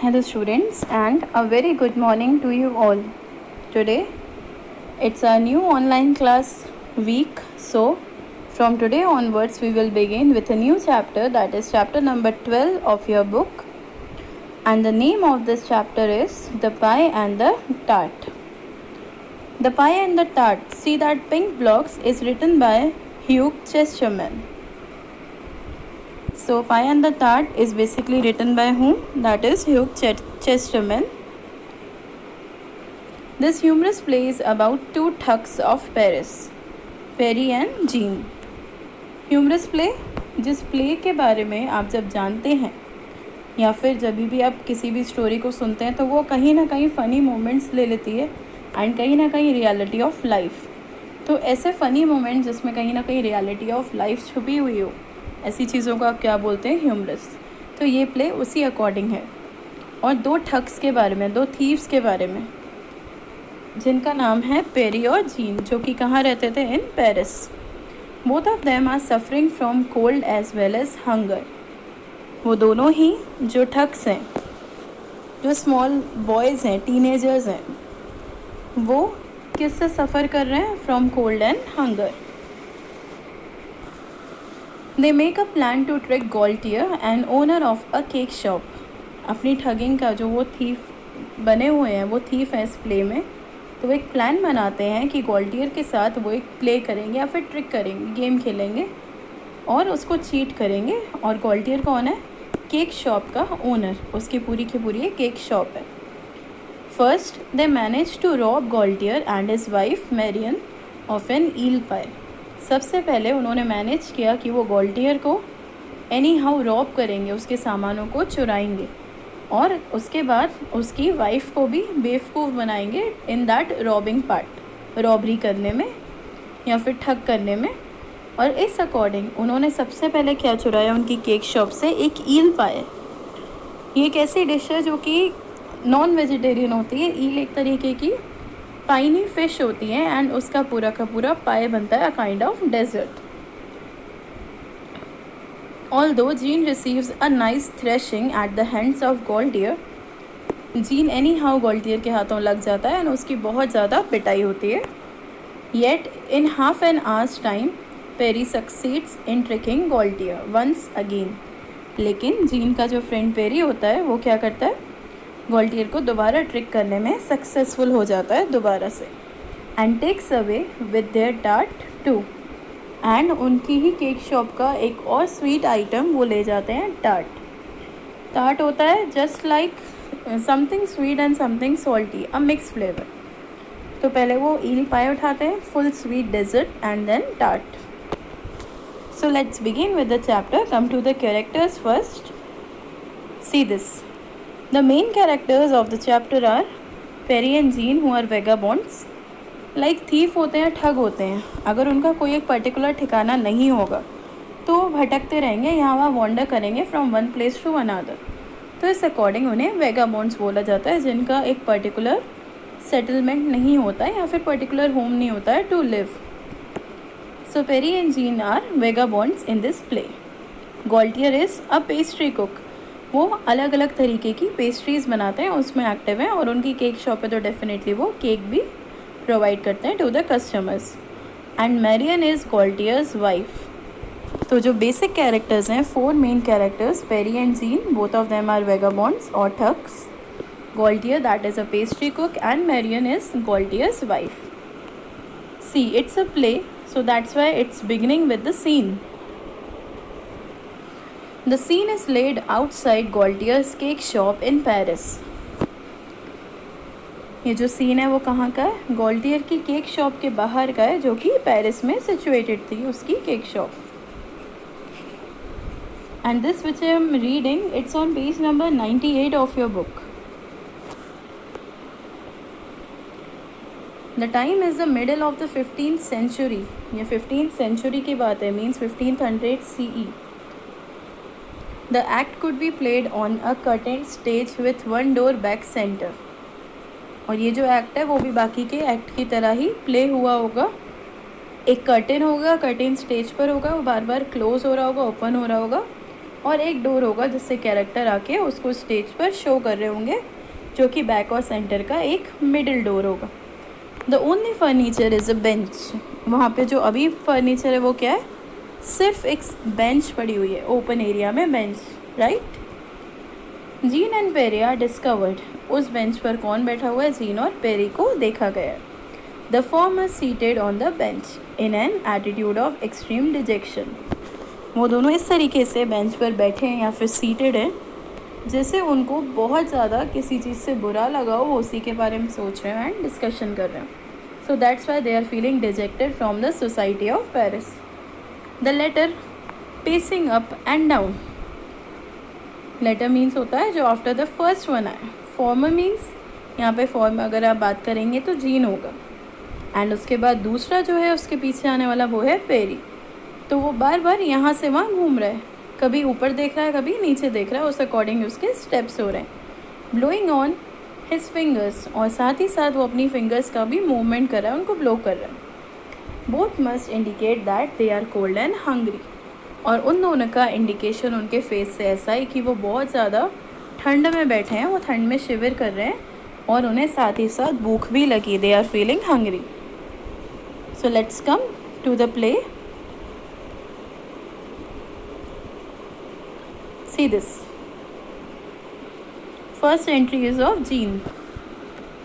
Hello, students, and a very good morning to you all. Today, it's a new online class week, so from today onwards, we will begin with a new chapter, that is chapter number 12 of your book. And the name of this chapter is The Pie and the Tart. The Pie and the Tart. See that pink blocks is written by Hugh Chesterman. So, Pie and the Tart is basically written by whom? That is Hugh Chesterman. This humorous play is about two thugs of Paris, Perry and Jean. Humorous play, जिस play के बारे में आप जब जानते हैं या फिर जब भी आप किसी भी स्टोरी को सुनते हैं तो वो कहीं ना कहीं फ़नी मोमेंट्स ले लेती है एंड कहीं ना कहीं रियलिटी ऑफ लाइफ. तो ऐसे फ़नी मोमेंट्स जिसमें कहीं ना कहीं रियलिटी ऑफ लाइफ छुपी हुई हो, ऐसी चीज़ों को आप क्या बोलते हैं? ह्यूमरस. तो ये प्ले उसी अकॉर्डिंग है और दो ठग्स के बारे में, दो थीव्स के बारे में, जिनका नाम है पेरी और जीन, जो कि कहाँ रहते थे? In Paris. Both of them are suffering from cold as well as hunger. वो दोनों ही जो ठग्स हैं, जो स्मॉल बॉयज़ हैं, टीनेजर्स हैं, वो किससे सफ़र कर रहे हैं? From cold and hunger. They make a plan to trick Gaultier and owner of a cake shop. अपनी ठगिंग का जो वो थीफ बने हुए हैं, वो थीफ है इस प्ले में, तो वो एक प्लान बनाते हैं कि गॉल्टियर के साथ वो एक प्ले करेंगे या फिर ट्रिक करेंगे, गेम खेलेंगे और उसको चीट करेंगे. और गॉल्टियर कौन है? केक शॉप का ओनर. उसकी पूरी की पूरी एक केक शॉप है. First they manage to rob Gaultier and his wife Marion of an eel pie. सबसे पहले उन्होंने मैनेज किया कि वो गॉल्टियर को एनी हाउ रॉब करेंगे, उसके सामानों को चुराएंगे और उसके बाद उसकी वाइफ को भी बेवकूफ़ बनाएंगे in that robbing part, robbery करने में या फिर ठग करने में. और इस अकॉर्डिंग उन्होंने सबसे पहले क्या चुराया उनकी केक शॉप से? एक ईल पाए. ये एक ऐसी डिश है जो कि नॉन वेजिटेरियन होती है. ईल एक तरीके की पाइनी फिश होती है एंड उसका पूरा का पूरा पाए बनता है, a kind of dessert. Although Jean receives a nice thrashing at the hands of Gaultier, Jean anyhow Gaultier के हाथों लग जाता है और उसकी बहुत ज़्यादा पिटाई होती है. Yet in half an hour's time, Perry succeeds in tricking Gaultier once again. लेकिन जीन का जो फ्रेंड पेरी होता है वो क्या करता है? गॉल्टियर को दोबारा ट्रिक करने में सक्सेसफुल हो जाता है दोबारा से. And takes away with their tart too. एंड उनकी ही केक शॉप का एक और स्वीट आइटम वो ले जाते हैं, टार्ट. टार्ट होता है just like something sweet and something salty, a mix flavour. तो पहले वो ईल पाई उठाते हैं, full sweet dessert and then tart. So let's begin with the chapter. Come to the characters first. See this. The main characters of the chapter are Perry and Jean, who are vagabonds. Like thief होते हैं, ठग होते हैं. अगर उनका कोई एक particular ठिकाना नहीं होगा तो भटकते रहेंगे, यहाँ वहाँ वॉन्डर करेंगे from one place to another. तो इस अकॉर्डिंग उन्हें वेगाबॉन्ड्स बोला जाता है, जिनका एक पर्टिकुलर सेटलमेंट नहीं होता है या फिर पर्टिकुलर होम नहीं होता है to live. So Pierre and Jean are vagabonds in this play. Gaultier is a pastry cook. वो अलग अलग तरीके की पेस्ट्रीज़ बनाते हैं, उसमें एक्टिव हैं और उनकी केक शॉप है तो डेफिनेटली वो केक भी प्रोवाइड करते हैं to the customers. And Marion is Gaultier's wife. तो जो बेसिक कैरेक्टर्स हैं, 4 main characters, Pierre and Jean, both of them are vagabonds और thugs. Gaultier that is a pastry cook and Marion is Gaultier's wife. See, it's a play, so that's why it's beginning with the scene. The scene is laid outside Gaultier's cake shop in Paris. ये जो scene है वो कहाँ का है? गॉल्टियर की cake shop के बाहर का है, जो कि पेरिस में सिचुएटेड थी उसकी cake shop. And this which I am reading, it's on page number 98 of your book. The time is the middle of the 15th century. ये 15th century की बात है, means 1500 CE. The act could be played on a curtained stage with one door back center. और ये जो act है वो भी बाकी के एक्ट की तरह ही प्ले हुआ होगा. एक कर्टेन होगा, कर्टेन स्टेज पर होगा, वो बार बार क्लोज हो रहा होगा, ओपन हो रहा होगा और एक डोर होगा जिससे कैरेक्टर आके उसको स्टेज पर शो कर रहे होंगे, जो कि बैक और सेंटर का एक मिडिल डोर होगा। The only furniture is a bench. वहाँ पे जो अभी फर्नीचर है वो क्या है? सिर्फ एक बेंच पड़ी हुई है, ओपन एरिया में bench, right. Jean and Perry are discovered. उस बेंच पर कौन बैठा हुआ है? जीन और पेरी को देखा गया। The former seated on the bench in an attitude of extreme detection. वो दोनों इस तरीके से बेंच पर बैठे हैं या फिर सीटेड हैं जैसे उनको बहुत ज़्यादा किसी चीज़ से बुरा लगा हो, वो उसी के बारे में सोच रहे हैं एंड डिस्कशन कर रहे हैं। So that's why they are feeling dejected from the society of Paris. The latter pacing up and down. Latter means होता है जो आफ्टर द फर्स्ट वन आए। फॉर्मर मीन्स यहाँ पे फॉर्म अगर आप बात करेंगे तो जीन होगा, एंड उसके बाद दूसरा जो है उसके पीछे आने वाला वो है पेरी। तो वो बार बार यहाँ से वहाँ घूम रहा है, कभी ऊपर देख रहा है कभी नीचे देख रहा है, उस अकॉर्डिंग उसके स्टेप्स हो रहे हैं। ब्लोइंग ऑन हिज फिंगर्स, और साथ ही साथ वो अपनी फिंगर्स का भी मूवमेंट कर रहा है, उनको ब्लो कर रहा है। Both must indicate that they are cold and hungry. और उन दोनों का इंडिकेशन उनके फेस से ऐसा है कि वो बहुत ज़्यादा ठंड में बैठे हैं, वो ठंड में शिविर कर रहे हैं और उन्हें साथ ही साथ भूख भी लगी। They are feeling hungry. So let's come to the play. See this. First entry is of Jean.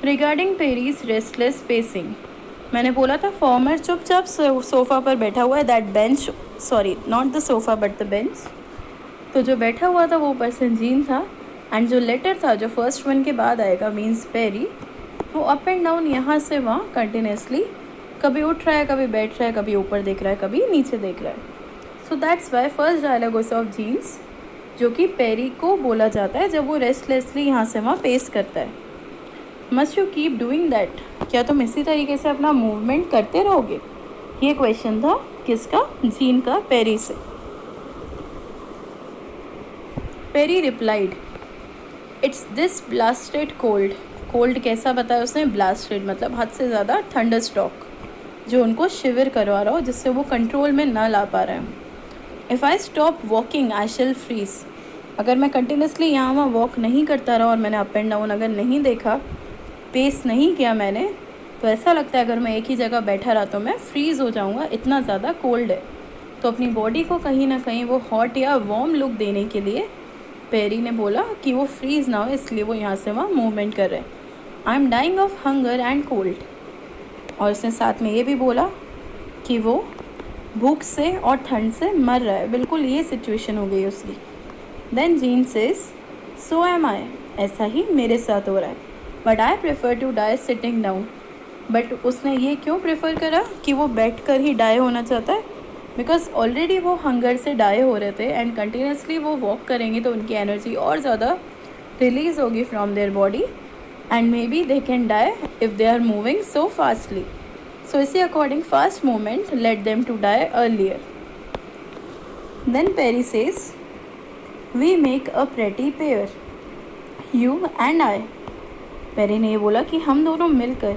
Regarding Perry's restless pacing. मैंने बोला था फॉर्मर चुपचाप सोफ़ा पर बैठा हुआ है, that bench, sorry not the sofa but the bench. तो जो बैठा हुआ था वो पर्सन जीन था, एंड जो लेटर था जो फर्स्ट वन के बाद आएगा मीन्स पेरी, वो अप एंड डाउन यहाँ से वहाँ कंटिन्यूसली कभी उठ रहा है, कभी बैठ रहा है, कभी ऊपर देख रहा है, कभी नीचे देख रहा है। So that's why first dialogue is of Jean's, जो कि पेरी को बोला जाता है जब वो रेस्टलेसली यहाँ से वहाँ पेस करता है। Must you keep doing that. क्या तुम इसी तरीके से अपना मूवमेंट करते रहोगे? ये क्वेश्चन था किसका? जीन का पेरी से। Perry replied, it's this blasted cold. Cold कैसा बताया उसने? ब्लास्टेड मतलब हद से ज़्यादा थंडर स्टॉक, जो उनको शिविर करवा रहा हो, जिससे वो कंट्रोल में ना ला पा रहे हैं। If I stop walking I shall freeze. अगर मैं कंटिन्यूसली यहाँ वहाँ वॉक नहीं करता रहा और मैंने अप एंड डाउन अगर नहीं देखा, पेस नहीं किया मैंने, तो ऐसा लगता है अगर मैं एक ही जगह बैठा रहा तो मैं फ्रीज़ हो जाऊँगा, इतना ज़्यादा कोल्ड है। तो अपनी बॉडी को कहीं ना कहीं वो हॉट या वार्म लुक देने के लिए पेरी ने बोला कि वो फ्रीज़ ना हो, इसलिए वो यहाँ से वहाँ मूवमेंट कर रहे हैं। I am dying of hunger and cold. और उसने साथ में ये भी बोला कि वो भूख से और ठंड से मर रहा है। बिल्कुल ये सिचुएशन हो गई उसकी। Then Jean says, so am I. ऐसा ही मेरे साथ हो रहा है, but I prefer to die sitting down. But उसने ये क्यों प्रेफर करा कि वो बैठ कर ही डाई होना चाहता है? बिकॉज ऑलरेडी वो हंगर से डाई हो रहे थे, एंड कंटिन्यूसली वो वॉक करेंगे तो उनकी एनर्जी और ज़्यादा रिलीज़ होगी from their body, and maybe they can die if they are moving so fastly. So इसी according fast movement led them to die earlier. Then Perry says, we make a pretty pair, you and I. Perry ने ये बोला कि हम दोनों मिलकर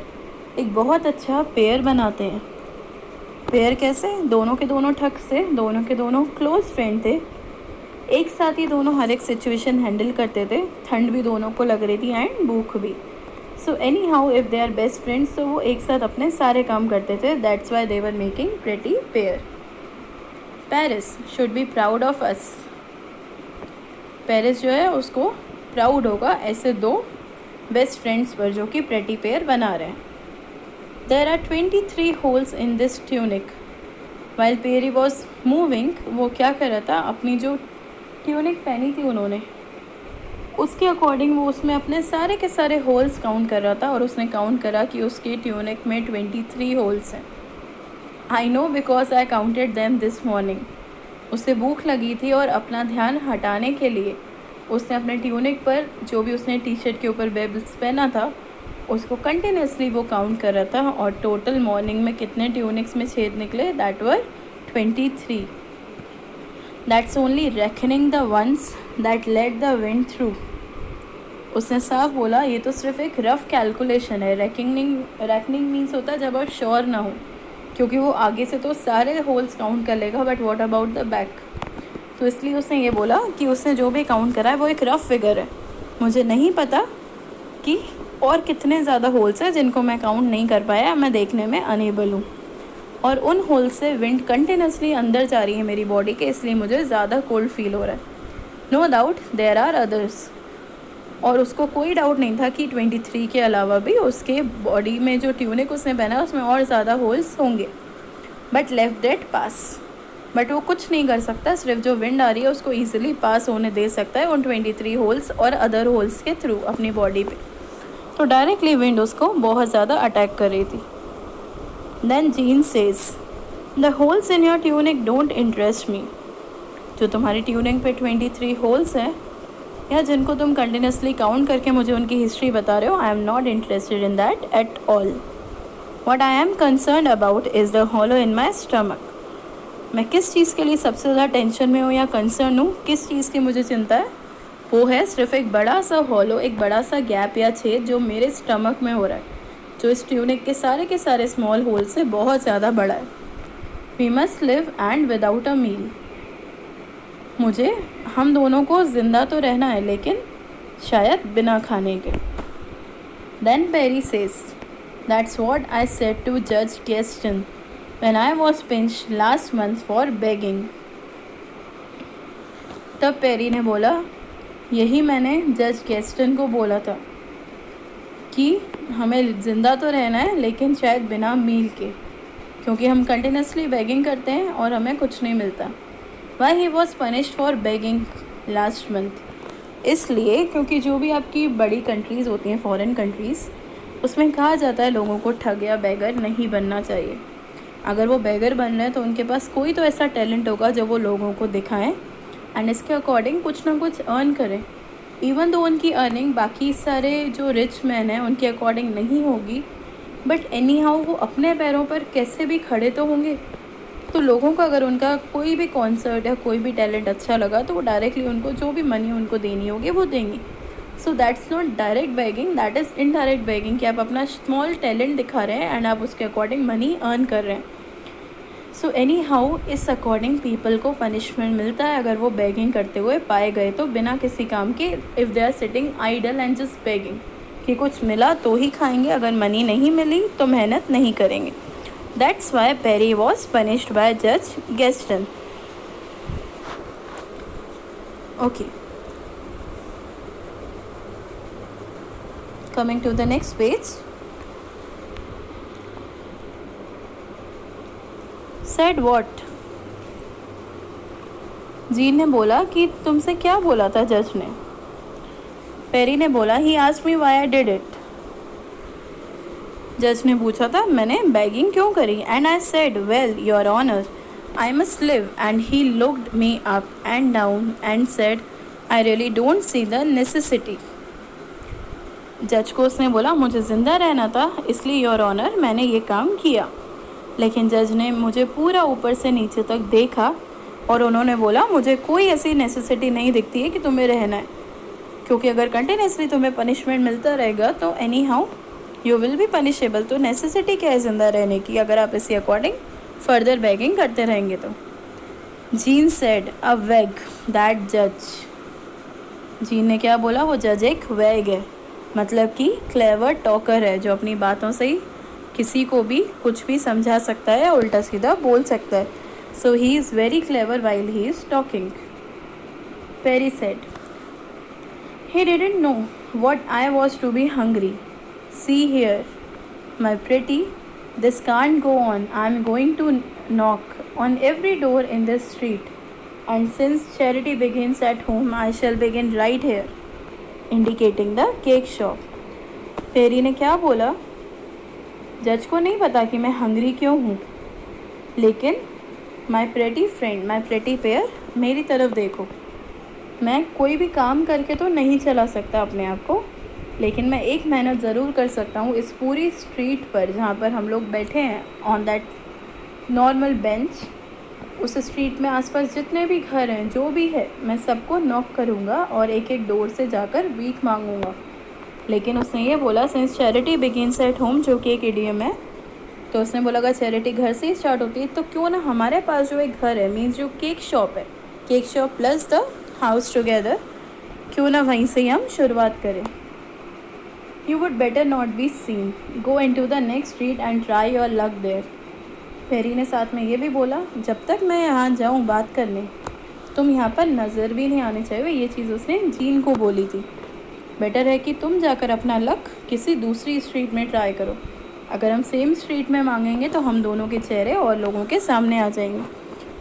एक बहुत अच्छा पेयर बनाते हैं। पेयर कैसे? दोनों के दोनों ठग से, दोनों के दोनों क्लोज फ्रेंड थे, एक साथ ही दोनों हर एक सिचुएशन हैंडल करते थे। ठंड भी दोनों को लग रही थी एंड भूख भी। So any how if they are best friends, तो वो एक साथ अपने सारे काम करते थे। That's why they were making pretty pair. Paris should be proud of us. Paris जो है उसको प्राउड होगा ऐसे दो बेस्ट फ्रेंड्स पर जो कि प्रेटी पेयर बना रहे हैं। There are 23 holes in this tunic. While Perry was moving, वो क्या कर रहा था? अपनी जो ट्यूनिक पहनी थी उन्होंने, उसके अकॉर्डिंग वो उसमें अपने सारे के सारे होल्स काउंट कर रहा था, और उसने काउंट करा कि उसके ट्यूनिक में 23 होल्स हैं। I know because I counted them this morning. उसे भूख लगी थी और अपना ध्यान हटाने के लिए उसने अपने ट्यूनिक पर जो भी उसने टी शर्ट के ऊपर वेबल्स पहना था उसको कंटिन्यूसली वो काउंट कर रहा था, और टोटल मॉर्निंग में कितने ट्यूनिक्स में छेद निकले? That were 23। That's only reckoning the ones that let the wind through. उसने साफ बोला ये तो सिर्फ एक रफ कैलकुलेशन है। रेकनिंग मीन्स होता है जब आप श्योर ना हो, क्योंकि वो आगे से तो सारे होल्स काउंट कर लेगा, but what about the back? तो इसलिए उसने ये बोला कि उसने जो भी काउंट करा है वो एक रफ़ फिगर है, मुझे नहीं पता कि और कितने ज़्यादा होल्स हैं जिनको मैं काउंट नहीं कर पाया, मैं देखने में अनेबल हूँ। और उन होल से विंड कंटिन्यूसली अंदर जा रही है मेरी बॉडी के, इसलिए मुझे ज़्यादा कोल्ड फील हो रहा है। No doubt there are others. और उसको कोई डाउट नहीं था कि 23 के अलावा भी उसके बॉडी में जो ट्यूनिक उसने पहना है उसमें और ज़्यादा होल्स होंगे, but left that pass. But वो कुछ नहीं कर सकता, सिर्फ जो विंड आ रही है उसको ईजिली पास होने दे सकता है उन 23 होल्स और अदर होल्स के थ्रू अपनी बॉडी पे। तो डायरेक्टली विंड उसको बहुत ज़्यादा अटैक कर रही थी। Then Jean says the holes in your tunic don't interest me. जो तुम्हारी ट्यूनिंग पे 23 होल्स हैं या जिनको तुम कंटिन्यूसली काउंट करके मुझे उनकी हिस्ट्री बता रहे हो, I am not interested in that at all. What I am concern about is the hollow in my stomach. मैं किस चीज़ के लिए सबसे ज़्यादा टेंशन में हूँ या कंसर्न हूँ, किस चीज़ की मुझे चिंता है, वो है सिर्फ एक बड़ा सा हॉलो, एक बड़ा सा गैप या छेद जो मेरे स्टमक में हो रहा है, जो इस ट्यूनिक के सारे स्मॉल होल से बहुत ज़्यादा बड़ा है। We must live and without a meal. मुझे, हम दोनों को ज़िंदा तो रहना है लेकिन शायद बिना खाने के। Then peri says that's what I said to जज Gaston when I was pinched last month for begging. तब पेरी ने बोला, यही मैंने जज गेस्टन को बोला था कि हमें ज़िंदा तो रहना है लेकिन शायद बिना मील के, क्योंकि हम कंटिन्यूसली बेगिंग करते हैं और हमें कुछ नहीं मिलता। Why he was punished for begging last month, इसलिए क्योंकि जो भी आपकी बड़ी कंट्रीज़ होती हैं, फॉरेन कंट्रीज़, उसमें कहा जाता है लोगों को ठग या बेगर नहीं बनना चाहिए। अगर वो बेगर बन रहे हैं तो उनके पास कोई तो ऐसा टैलेंट होगा जो वो लोगों को दिखाएं एंड इसके अकॉर्डिंग कुछ ना कुछ अर्न करें। इवन दो उनकी अर्निंग बाकी सारे जो रिच मैन हैं उनके अकॉर्डिंग नहीं होगी, बट एनी हाउ वो अपने पैरों पर कैसे भी खड़े तो होंगे। तो लोगों को अगर उनका कोई भी कॉन्सर्ट या कोई भी टैलेंट अच्छा लगा तो वो डायरेक्टली उनको जो भी मनी उनको देनी होगी वो देंगे। So that's not direct begging, that is indirect begging, कि आप अपना स्मॉल टैलेंट दिखा रहे हैं एंड आप उसके अकॉर्डिंग मनी अर्न कर रहे हैं। सो एनी हाउ इस अकॉर्डिंग पीपल को पनिशमेंट मिलता है अगर वो बेगिंग करते हुए पाए गए तो, बिना किसी काम के। If they are sitting idle and just begging, कि कुछ मिला तो ही खाएंगे, अगर मनी नहीं मिली तो मेहनत नहीं करेंगे। That's why Perry was punished by Judge Gaston. Okay. Coming to the next page. Said what? Gene ने बोला कि तुमसे क्या बोला था जज ने। पेरी ने बोला, he asked me why I did it. जज ने पूछा था मैंने बैगिंग क्यों करी, and I said well your honour I must live, and he looked me up and down and said I really don't see the necessity. जज को उसने बोला मुझे ज़िंदा रहना था इसलिए योर ऑनर मैंने ये काम किया। लेकिन जज ने मुझे पूरा ऊपर से नीचे तक देखा और उन्होंने बोला मुझे कोई ऐसी नेसेसिटी नहीं दिखती है कि तुम्हें रहना है, क्योंकि अगर कंटिन्यूसली तुम्हें पनिशमेंट मिलता रहेगा तो any how you will be punishable. तो नेसेसिटी क्या है ज़िंदा रहने की अगर आप इसी अकॉर्डिंग फर्दर बेगिंग करते रहेंगे तो। जीन सेड अ वैग दैट जज। जीन ने क्या बोला, वो जज एक वैग है, मतलब कि क्लेवर टॉकर है, जो अपनी बातों से ही किसी को भी कुछ भी समझा सकता है, उल्टा सीधा बोल सकता है। So he is very clever while he is talking. Pierre said he didn't know what I was to be hungry. See here, my pretty, this can't go on. I'm going to knock on every door in this street. And since charity begins at home, I shall begin right here, indicating the cake shop. Perry ने क्या बोला, जज को नहीं पता कि मैं hungry क्यों हूँ, लेकिन माई प्रेटी फ्रेंड, माई प्रेटी पेयर, मेरी तरफ देखो। मैं कोई भी काम करके तो नहीं चला सकता अपने आप को, लेकिन मैं एक मेहनत ज़रूर कर सकता हूँ इस पूरी स्ट्रीट पर जहाँ पर हम लोग बैठे हैं, ऑन दैट नॉर्मल बेंच। उस स्ट्रीट में आसपास जितने भी घर हैं, जो भी है, मैं सबको नॉक करूँगा और एक एक डोर से जाकर भीख मांगूंगा। लेकिन उसने ये बोला since charity begins at home, जो कि एक इडियम है, तो उसने बोला अगर चैरिटी घर से ही स्टार्ट होती है तो क्यों ना हमारे पास जो एक घर है, मीन्स जो केक शॉप है, cake shop plus the house together, क्यों ना वहीं से ही हम शुरुआत करें। You would better not be seen, go into the next street and try your luck there. Perry ने साथ में ये भी बोला, जब तक मैं यहाँ जाऊँ बात करने, तुम यहाँ पर नज़र भी नहीं आनी चाहिए। ये चीज़ उसने जीन को बोली थी। बेटर है कि तुम जाकर अपना लक किसी दूसरी स्ट्रीट में ट्राई करो। अगर हम सेम स्ट्रीट में मांगेंगे तो हम दोनों के चेहरे और लोगों के सामने आ जाएंगे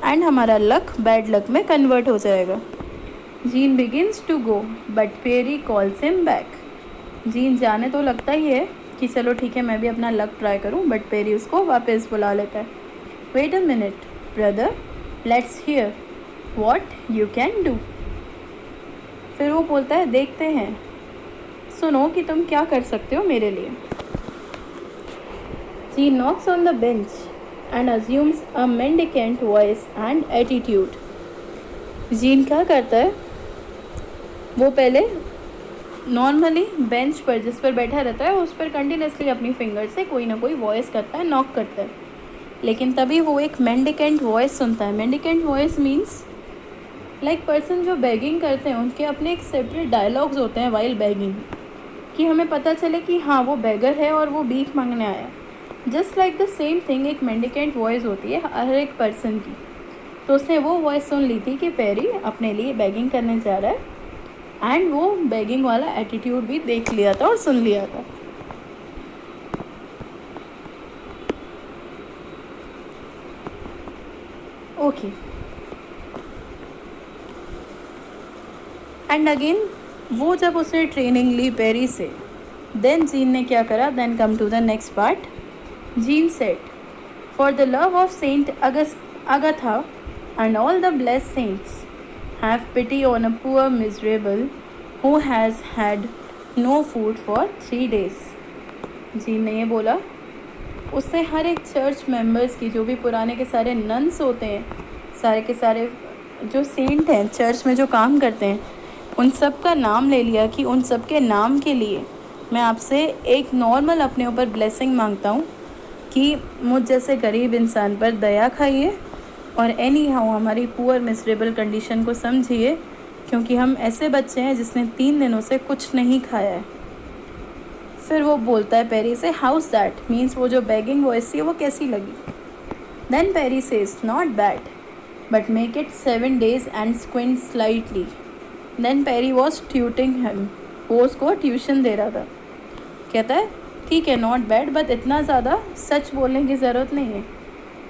एंड हमारा लक बैड लक में कन्वर्ट हो जाएगा। Jean begins to go but Perry calls him back. Jean जाने तो लगता ही है कि चलो ठीक है मैं भी अपना लक ट्राई करूं, बट पेरी उसको वापस बुला लेता है। Wait a minute brother, let's hear what you can do. फिर वो बोलता है देखते हैं, सुनो कि तुम क्या कर सकते हो मेरे लिए। He knocks on the bench and assumes a mendicant voice and attitude. Gene क्या करता है, वो पहले नॉर्मली बेंच पर जिस पर बैठा रहता है उस पर कंटिन्यूसली अपनी फिंगर से कोई ना कोई वॉइस करता है, नॉक करता है। लेकिन तभी वो एक मेंडिकेंट वॉइस सुनता है। Mendicant voice means like person जो बेगिंग करते हैं उनके अपने एक सेपरेट डायलॉग्स होते हैं वाइल बेगिंग, कि हमें पता चले कि हाँ वो बेगर है और वो भीख मांगने आया। Just like the same thing एक मेंडिकेंट वॉइस होती है हर एक पर्सन की। तो उसने वो वॉइस सुन ली थी कि पेरी अपने लिए बेगिंग करने जा रहा है एंड वो बेगिंग वाला एटीट्यूड भी देख लिया था और सुन लिया था। ओके, एंड अगेन वो जब उसने ट्रेनिंग ली पेरी से, देन जीन ने क्या करा, then come to the next part. Jean said, for the love of Saint Agatha and all the blessed saints, have pity on a poor miserable who has had no food for 3 days. Gene ने ये बोला, उससे हर एक church members की, जो भी पुराने के सारे नन्स होते हैं, सारे के सारे जो सेंट हैं चर्च में जो काम करते हैं, उन सब का नाम ले लिया कि उन सब के नाम के लिए मैं आपसे एक नॉर्मल अपने ऊपर ब्लेसिंग मांगता हूँ कि मुझ जैसे गरीब इंसान पर दया खाइए और एनी हाउ हमारी पुअर मिसरेबल कंडीशन को समझिए, क्योंकि हम ऐसे बच्चे हैं जिसने 3 दिनों से कुछ नहीं खाया है। फिर वो बोलता है पेरी से, हाउस दैट, मीन्स वो जो बेगिंग वॉइस थी वो कैसी लगी। Then peri says, not bad but make it 7 days and squint slightly. Then Perry was tutoring him, वो उसको ट्यूशन दे रहा था। कहता है ठीक है नॉट बैड, बट इतना ज़्यादा सच बोलने की ज़रूरत नहीं है।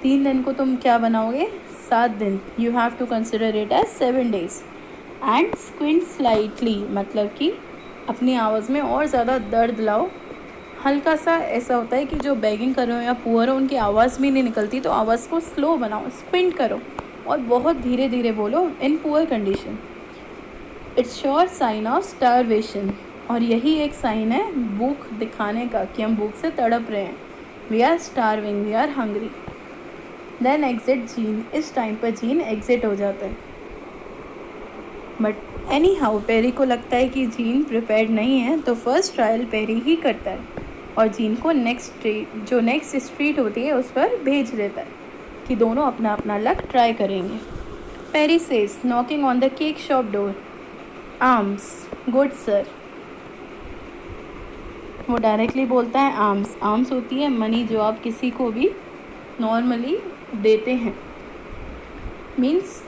3 दिन को तुम क्या बनाओगे, 7 दिन। You have to consider it as 7 days and squint slightly, मतलब कि अपनी आवाज़ में और ज़्यादा दर्द लाओ। हल्का सा ऐसा होता है कि जो बेगिंग कर रहे हो या पुअर हो उनकी आवाज़ भी नहीं निकलती, तो आवाज़ को स्लो बनाओ, स्क्विंट करो और बहुत धीरे धीरे बोलो in poor condition. It's sure sign of starvation, और यही एक साइन है भूख दिखाने का कि हम भूख से तड़प रहे हैं। We are starving, we are hungry. Then exit Jean, इस टाइम पर जीन एग्जिट हो जाता है। बट एनी हाउ पेरी को लगता है कि जीन प्रिपेयर्ड नहीं है, तो फर्स्ट ट्रायल पेरी ही करता है और जीन को नेक्स्ट स्ट्रीट होती है उस पर भेज देता है कि दोनों अपना अपना लक ट्राई करेंगे। Perry says, knocking on the cake shop door, alms good sir. वो डायरेक्टली बोलता है आर्म्स। आर्म्स होती है मनी, जो आप किसी को भी नॉर्मली देते हैं, मीन्स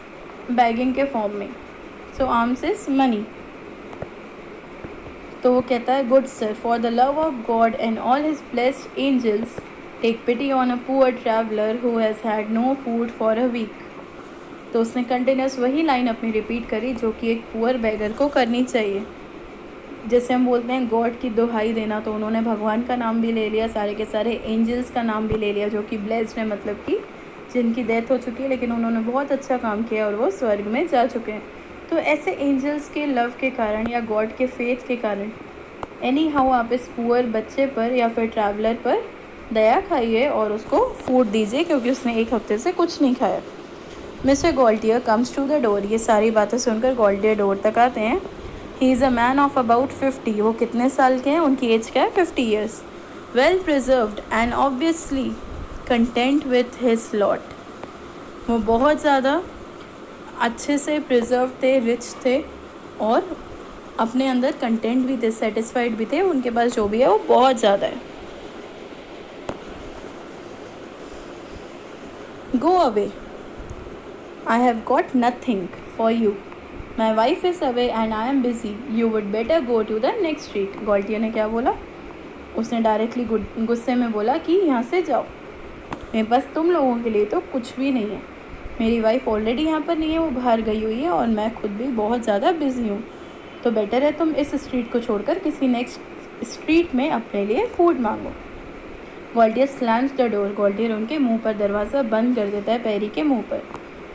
बैगिंग के फॉर्म में। So alms is money. तो वो कहता है good sir, for the love of God and all his blessed angels, take pity on a poor traveller who has had no food for a week. तो उसने continuous वही line अपनी repeat करी जो कि एक पुअर बैगर को करनी चाहिए। जैसे हम बोलते हैं गॉड की दुहाई देना, तो उन्होंने भगवान का नाम भी ले लिया, सारे के सारे एंजल्स का नाम भी ले लिया जो कि ब्लेस्ड है, मतलब कि जिनकी डेथ हो चुकी है लेकिन उन्होंने बहुत अच्छा काम किया और वो स्वर्ग में जा चुके हैं। तो ऐसे एंजल्स के लव के कारण या गॉड के फेथ के कारण एनी हाउ आप इस पुअर बच्चे पर या फिर ट्रैवलर पर दया खाइए और उसको फूड दीजिए, क्योंकि उसने 1 हफ्ते से कुछ नहीं खाया। Mister Gaultier comes to the door. ये सारी बातें सुनकर गॉल्टियर डोर तक आते हैं। He is a man of about 50। वो कितने साल के हैं, उनकी एज क्या है, 50 years। Well preserved and obviously content with his lot. वो बहुत ज़्यादा अच्छे से प्रिजर्व थे, रिच थे और अपने अंदर कंटेंट भी थे, सेटिस्फाइड भी थे, उनके पास जो भी है वो बहुत ज़्यादा है। Go away, I have got nothing for you, my wife is away and I am busy, you would better go to the next street. Gaultier ने क्या बोला? उसने डायरेक्टली गुस्से में बोला कि यहाँ से जाओ, मेरे पास तुम लोगों के लिए तो कुछ भी नहीं है, मेरी वाइफ ऑलरेडी यहाँ पर नहीं है, वो बाहर गई हुई है और मैं खुद भी बहुत ज़्यादा बिजी हूँ, तो बेटर है तुम इस स्ट्रीट को छोड़कर किसी नेक्स्ट स्ट्रीट में अपने लिए फूड मांगो। गॉल्टियर स्लैम्स द डोर, गॉल्टियर उनके मुंह पर दरवाज़ा बंद कर देता है, पेरी के मुंह पर,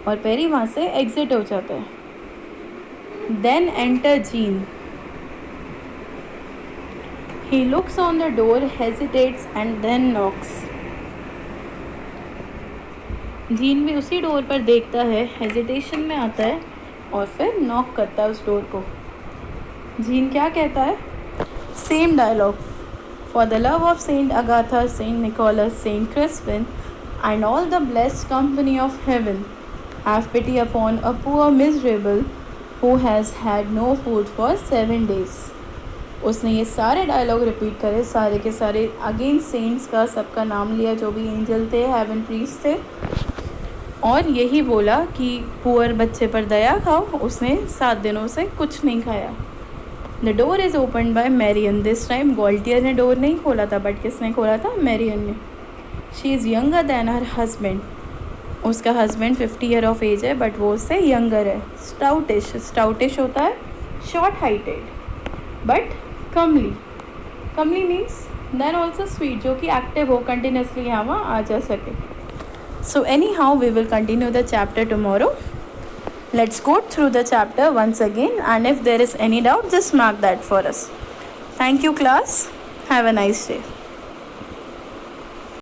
और पेरी वहाँ से एग्जिट हो जाता है। Then enter Jean, he looks on the door, hesitates and then knocks। Jean भी उसी डोर पर देखता है, हेजिटेशन में आता है और फिर नॉक करता है उस डोर को। जीन क्या कहता है? Same dialogue, for the love of Saint Agatha, Saint Nicholas, Saint Crispin and all the blessed company of heaven, have pity upon a poor miserable who has had no food for 7 days। उसने ये सारे dialogue repeat करे, सारे के सारे again cents का सबका नाम लिया, जो भी एंजल थे, हेवन प्रीस्ट थे, और यही बोला कि पुअर बच्चे पर दया खाओ। उसने 7 दिनों से कुछ नहीं खाया। The door is open by Marion, this time Gaultier ने डोर नहीं खोला था, बट किसने खोला था? मैरियन ने। She is younger than her husband, उसका हस्बैंड 50 year ऑफ एज है, बट वो उससे यंगर है। स्टाउटिश, स्टाउटिश होता है short heighted, but Kamli, Kamli means then also sweet, जो कि एक्टिव हो, कंटिन्यूसली यहाँ वहाँ आ जा सके। So any how we will continue the chapter tomorrow. Let's go through the chapter once again, and if there is any doubt just mark that for us. Thank you class, have a nice day.